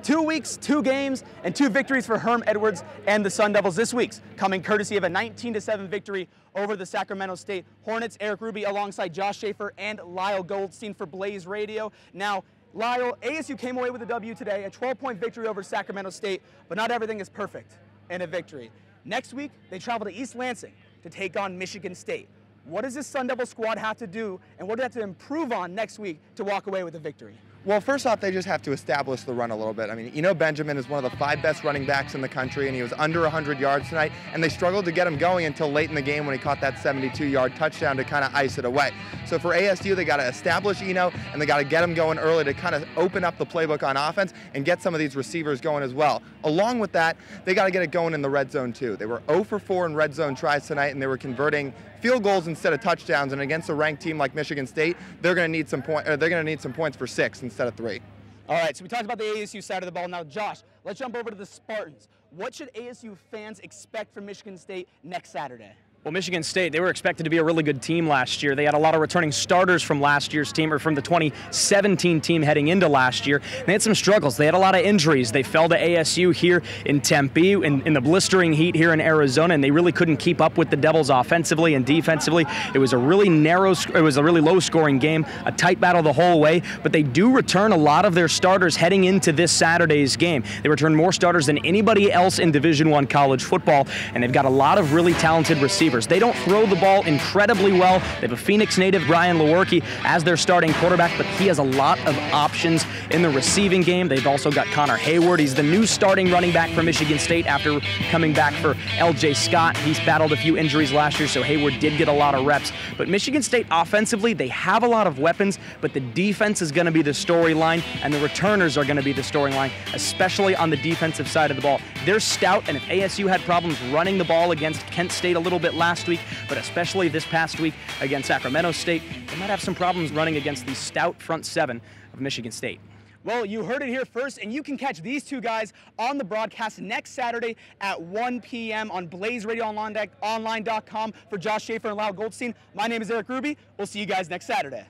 2 weeks, 2 games, and 2 victories for Herm Edwards and the Sun Devils this week's, coming courtesy of a 19-7 victory over the Sacramento State Hornets. Eric Ruby alongside Josh Schaefer and Lyle Goldstein for Blaze Radio. Now, Lyle, ASU came away with a W today, a 12-point victory over Sacramento State, but not everything is perfect in a victory. Next week, they travel to East Lansing to take on Michigan State. What does this Sun Devil squad have to do, and what do they have to improve on next week to walk away with a victory? Well, first off, they just have to establish the run a little bit. I mean, Benjamin is one of the 5 best running backs in the country, and he was under 100 yards tonight, and they struggled to get him going until late in the game when he caught that 72-yard touchdown to kind of ice it away. So for ASU, they got to establish and they got to get him going early to kind of open up the playbook on offense and get some of these receivers going as well. Along with that, they got to get it going in the red zone too. They were 0 for 4 in red zone tries tonight, and they were converting field goals instead of touchdowns. And against a ranked team like Michigan State, they're going to need some points for 6 instead of 3. All right, so we talked about the ASU side of the ball. Now, Josh, let's jump over to the Spartans. What should ASU fans expect from Michigan State next Saturday? Well, Michigan State, they were expected to be a really good team last year. They had a lot of returning starters from last year's team, or from the 2017 team heading into last year. They had some struggles. They had a lot of injuries. They fell to ASU here in Tempe, in the blistering heat here in Arizona, and they really couldn't keep up with the Devils offensively and defensively. It was a really low-scoring game, a tight battle the whole way, but they do return a lot of their starters heading into this Saturday's game. They return more starters than anybody else in Division I college football, and they've got a lot of really talented receivers. They don't throw the ball incredibly well. They have a Phoenix native, Brian Lewerke, as their starting quarterback, but he has a lot of options in the receiving game. They've also got Connor Hayward. He's the new starting running back for Michigan State after coming back for L.J. Scott. He's battled a few injuries last year, so Hayward did get a lot of reps. But Michigan State offensively, they have a lot of weapons, but the defense is going to be the storyline, and the returners are going to be the storyline, especially on the defensive side of the ball. They're stout, and if ASU had problems running the ball against Kent State a little bit last week, but especially this past week against Sacramento State, they might have some problems running against the stout front 7 of Michigan State. Well, you heard it here first, and you can catch these 2 guys on the broadcast next Saturday at 1 p.m. on BlazeRadioOnline.com. For Josh Schaefer and Lyle Goldstein, my name is Eric Ruby. We'll see you guys next Saturday.